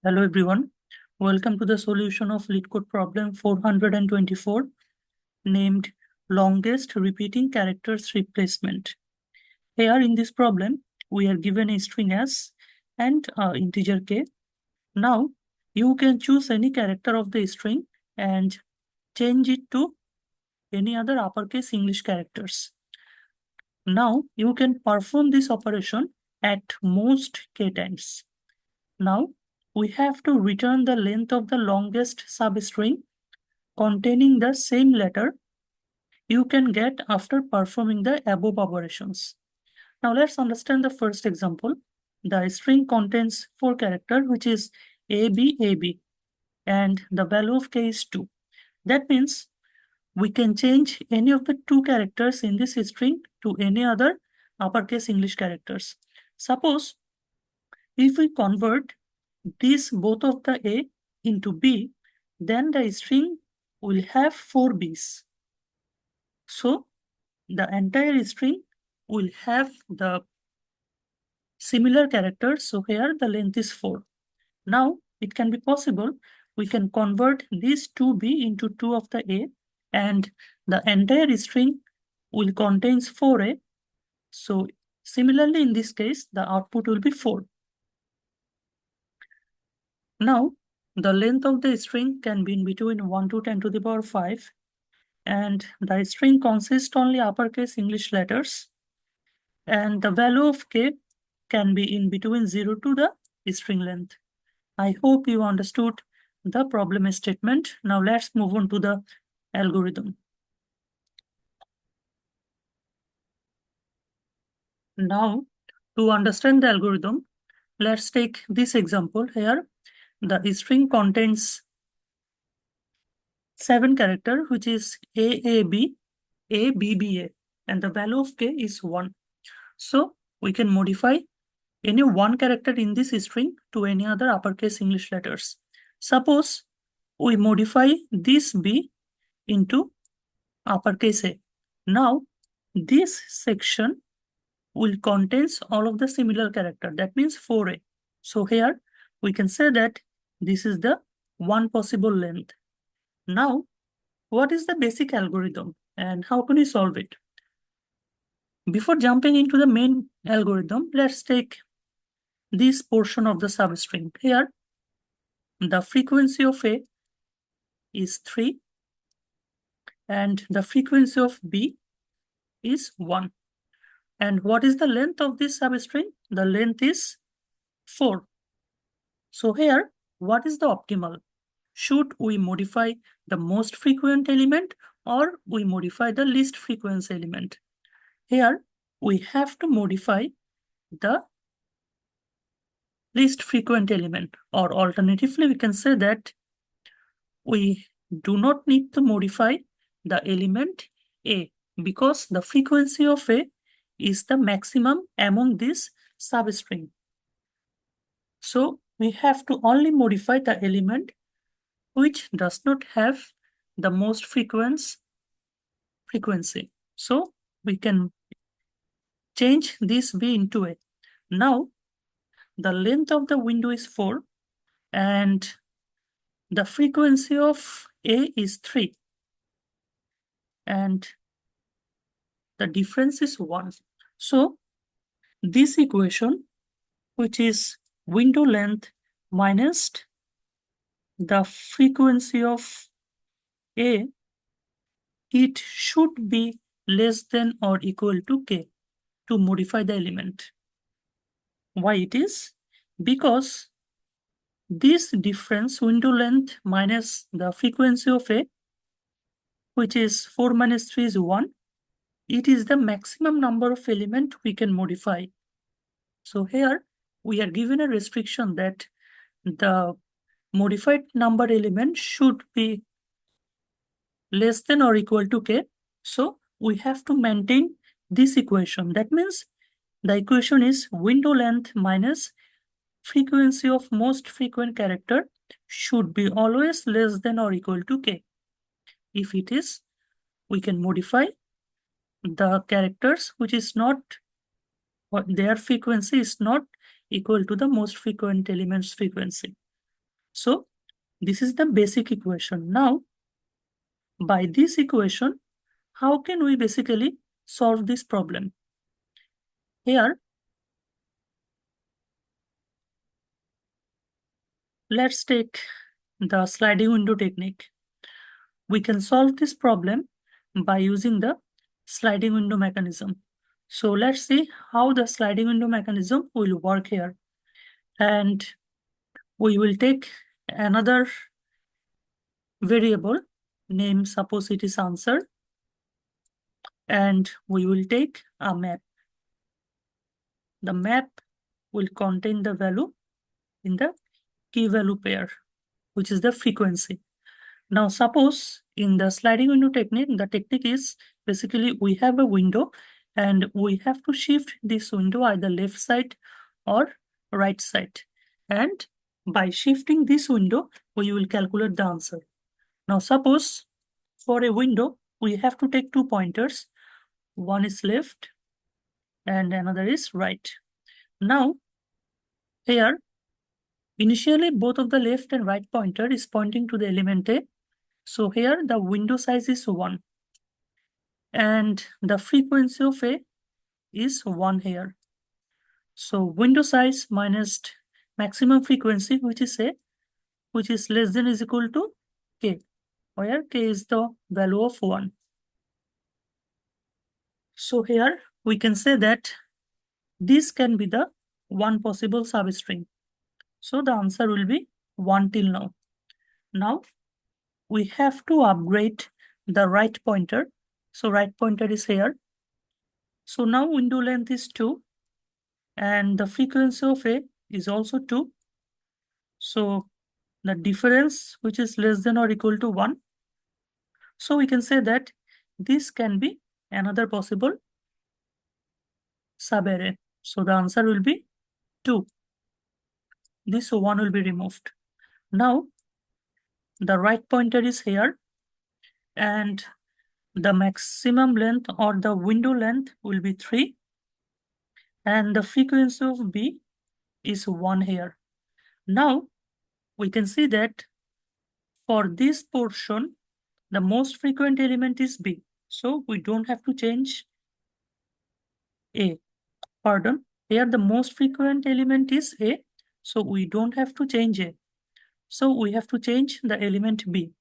Hello everyone. Welcome to the solution of LeetCode problem 424 named longest repeating characters replacement. Here in this problem, we are given a string s and integer k. Now you can choose any character of the string and change it to any other uppercase English characters. Now you can perform this operation at most k times. Now, we have to return the length of the longest substring containing the same letter you can get after performing the above operations. Now, let's understand the first example. The string contains 4 characters, which is AB, and the value of k is 2. That means we can change any of the 2 characters in this string to any other uppercase English characters. Suppose if we convert these both of the A into B, then the string will have 4 B's. So the entire string will have the similar characters. So here the length is 4. Now it can be possible we can convert these 2B into 2 of the A, and the entire string will contains 4A. So similarly in this case the output will be 4. Now, the length of the string can be in between 1 to 10 to the power 5, and the string consists only uppercase English letters, and the value of k can be in between 0 to the string length. I hope you understood the problem statement. Now let's move on to the algorithm. Now, to understand the algorithm, let's take this example here. The string contains 7 characters, which is AAB, ABBA, and the value of k is 1. So we can modify any one character in this string to any other uppercase English letters. Suppose we modify this B into uppercase A. Now this section will contains all of the similar character. That means 4A. So here we can say that this is the one possible length. Now, what is the basic algorithm and how can we solve it? Before jumping into the main algorithm, let's take this portion of the substring. Here, the frequency of A is 3 and the frequency of B is 1. And what is the length of this substring? The length is 4. So here, what is the optimal? Should we modify the most frequent element or we modify the least frequency element? Here, we have to modify the least frequent element, or alternatively, we can say that we do not need to modify the element A because the frequency of A is the maximum among this substring. So we have to only modify the element which does not have the most frequency. So we can change this B into A. Now the length of the window is 4 and the frequency of A is 3 and the difference is 1. So this equation, which is window length minus the frequency of A, it should be less than or equal to k to modify the element. Why it is? Because this difference, window length minus the frequency of A, which is 4 minus 3 is 1, it is the maximum number of element we can modify. So here we are given a restriction that the modified number element should be less than or equal to k. So we have to maintain this equation. That means the equation is window length minus frequency of most frequent character should be always less than or equal to k. If it is, we can modify the characters which is not, or their frequency is not equal to the most frequent element's frequency. So this is the basic equation. Now, by this equation, how can we basically solve this problem? Here, let's take the sliding window technique. We can solve this problem by using the sliding window mechanism. So let's see how the sliding window mechanism will work here. And we will take another variable, name suppose it is answer, and we will take a map. The map will contain the value in the key value pair, which is the frequency. Now suppose in the sliding window technique, the technique is basically we have a window and we have to shift this window either left side or right side. And by shifting this window, we will calculate the answer. Now suppose for a window, we have to take 2 pointers. One is left and another is right. Now here, initially both of the left and right pointer is pointing to the element A. So here the window size is 1 and the frequency of A is 1 here. So window size minus maximum frequency, which is A, which is less than or is equal to K, where K is the value of 1. So here we can say that this can be the one possible substring. So the answer will be 1 till now. Now we have to upgrade the right pointer. So right pointer is here. So now window length is 2 and the frequency of A is also 2. So the difference which is less than or equal to 1. So we can say that this can be another possible subarray. So the answer will be 2. This 1 will be removed. Now the right pointer is here and the maximum length or the window length will be 3 and the frequency of B is 1 here. Now we can see that for this portion, the most frequent element is B. So we don't have to change A. Pardon, here the most frequent element is A. So we don't have to change A. So we have to change the element B.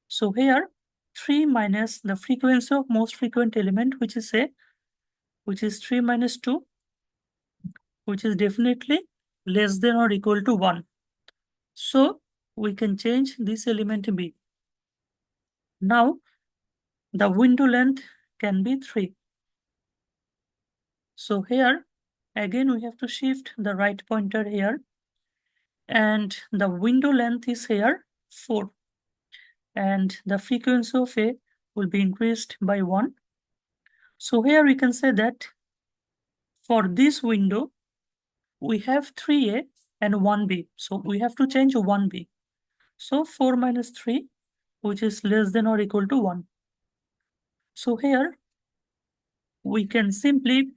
So here 3 minus the frequency of most frequent element, which is A, which is 3 minus 2, which is definitely less than or equal to 1. So we can change this element B. Now the window length can be 3. So here again we have to shift the right pointer here and the window length is here 4 and the frequency of A will be increased by 1. So here we can say that for this window we have 3A and 1B. So we have to change 1B. So 4 minus 3, which is less than or equal to 1. So here we can simply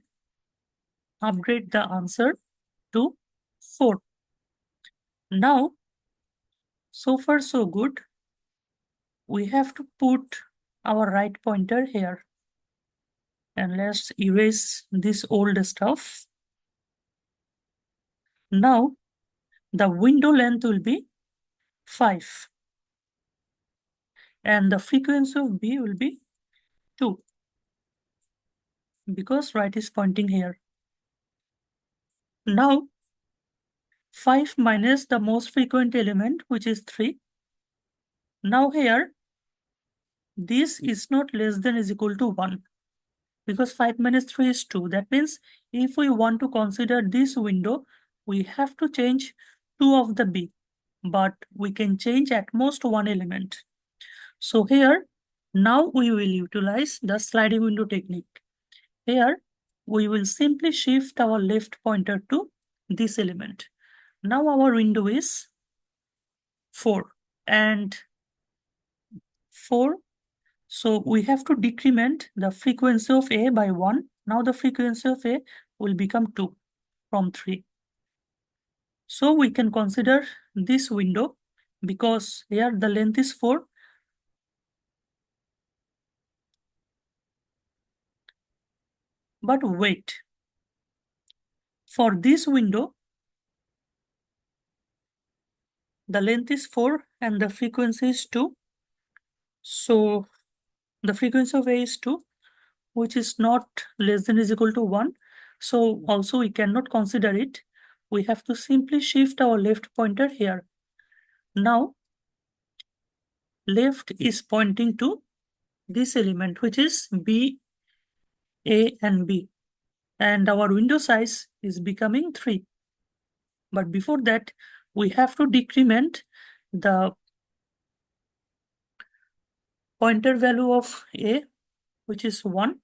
upgrade the answer to 4. Now, so far so good. We have to put our right pointer here. And let's erase this old stuff. Now, the window length will be 5. And the frequency of B will be 2. Because right is pointing here. Now, 5 minus the most frequent element, which is 3. Now here, this is not less than or is equal to 1. Because 5 minus 3 is 2. That means if we want to consider this window, we have to change 2 of the B. But we can change at most 1 element. So here, now we will utilize the sliding window technique. Here, we will simply shift our left pointer to this element. Now our window is 4 and 4. So we have to decrement the frequency of A by 1. Now the frequency of A will become 2 from 3. So we can consider this window because here the length is 4. But wait, for this window, the length is 4 and the frequency is 2. So the frequency of A is 2, which is not less than or is equal to 1. So also we cannot consider it. We have to simply shift our left pointer here. Now, left is pointing to this element, which is B, A, and B. And our window size is becoming 3. But before that, we have to decrement the pointer value of A, which is 1,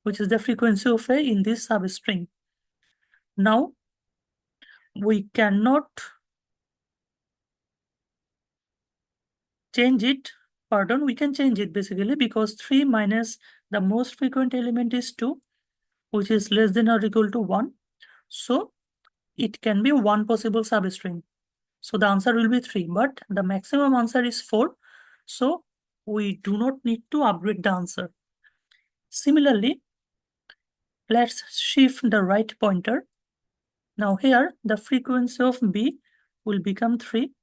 which is the frequency of A in this substring. Now, we cannot change it. Pardon, we can change it basically because 3 minus the most frequent element is 2, which is less than or equal to 1. So, it can be one possible substring. So, the answer will be 3, but the maximum answer is 4. So, we do not need to upgrade the answer. Similarly, let's shift the right pointer. Now here, the frequency of B will become 3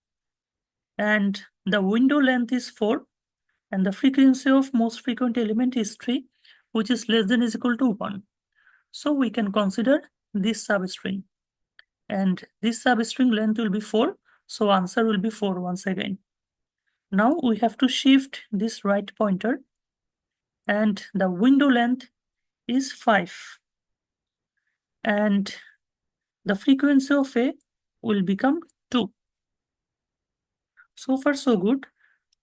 and the window length is 4 and the frequency of most frequent element is 3, which is less than or is equal to 1. So we can consider this substring and this substring length will be 4. So answer will be 4 once again. Now we have to shift this right pointer and the window length is 5 and the frequency of A will become 2. So far so good.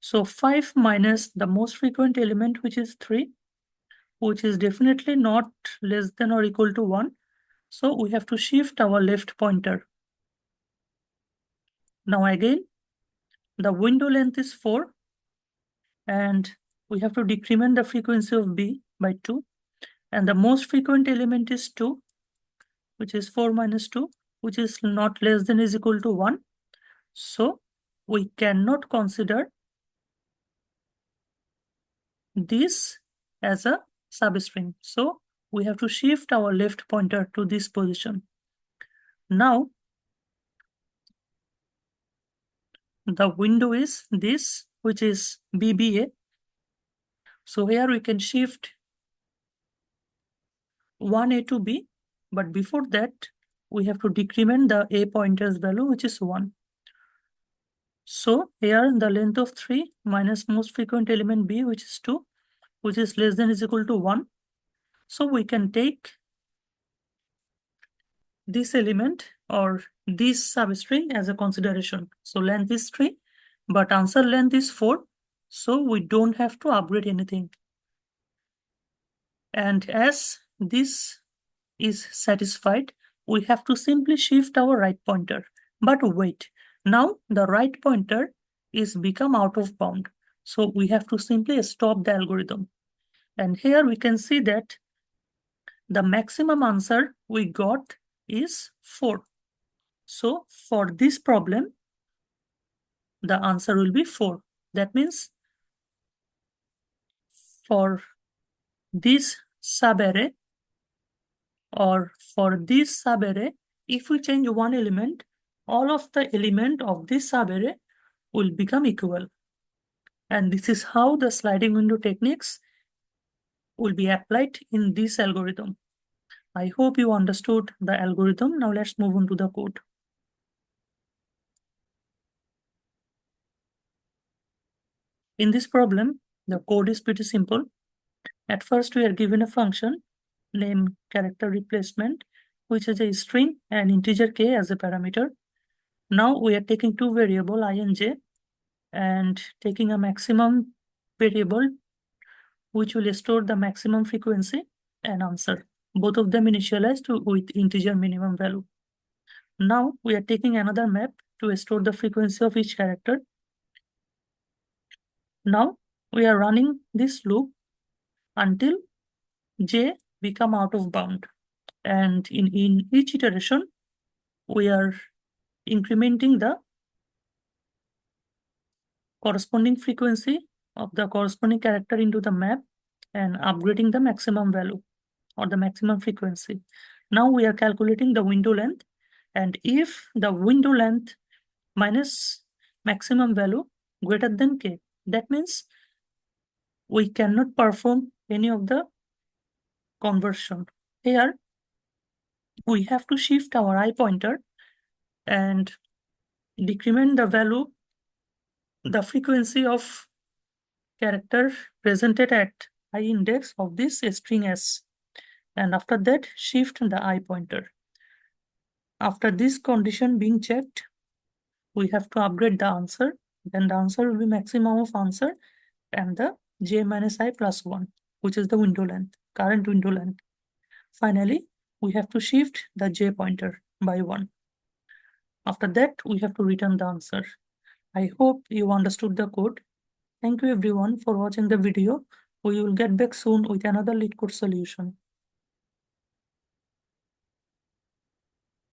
So 5 minus the most frequent element, which is 3, which is definitely not less than or equal to 1. So we have to shift our left pointer. Now again, the window length is 4 and we have to decrement the frequency of B by 2 and the most frequent element is 2, which is 4 minus 2, which is not less than or is equal to 1. So we cannot consider this as a substring. So we have to shift our left pointer to this position. Now, the window is this, which is BBA. So here we can shift 1A to B, but before that, we have to decrement the A pointer's value, which is 1. So here the length of 3 minus most frequent element B, which is 2, which is less than or is equal to 1. So we can take this element or this substring as a consideration. So length is 3, but answer length is 4. So we don't have to upgrade anything. And as this is satisfied, we have to simply shift our right pointer. But wait, now the right pointer is become out of bound. So we have to simply stop the algorithm. And here we can see that the maximum answer we got is 4. So for this problem, the answer will be 4. That means for this subarray or for this subarray, if we change one element, all of the element of this subarray will become equal. And this is how the sliding window techniques will be applied in this algorithm. I hope you understood the algorithm. Now let's move on to the code. In this problem, the code is pretty simple. At first, we are given a function named character replacement, which has a string and integer k as a parameter. Now we are taking two variables I and j and taking a maximum variable which will store the maximum frequency and answer. Both of them initialized with integer minimum value. Now we are taking another map to store the frequency of each character. Now we are running this loop until j become out of bound. And in each iteration, we are incrementing the corresponding frequency of the corresponding character into the map and upgrading the maximum value or the maximum frequency. Now we are calculating the window length, and if the window length minus maximum value greater than k, that means we cannot perform any of the conversion. Here we have to shift our I pointer and decrement the value, the frequency of character presented at I index of this string s, and after that shift the I pointer. After this condition being checked, we have to upgrade the answer. Then the answer will be maximum of answer and the j minus I plus 1, which is the window length, current window length. Finally, we have to shift the j pointer by 1. After that, we have to return the answer. I hope you understood the code. Thank you everyone for watching the video. We will get back soon with another LeetCode solution.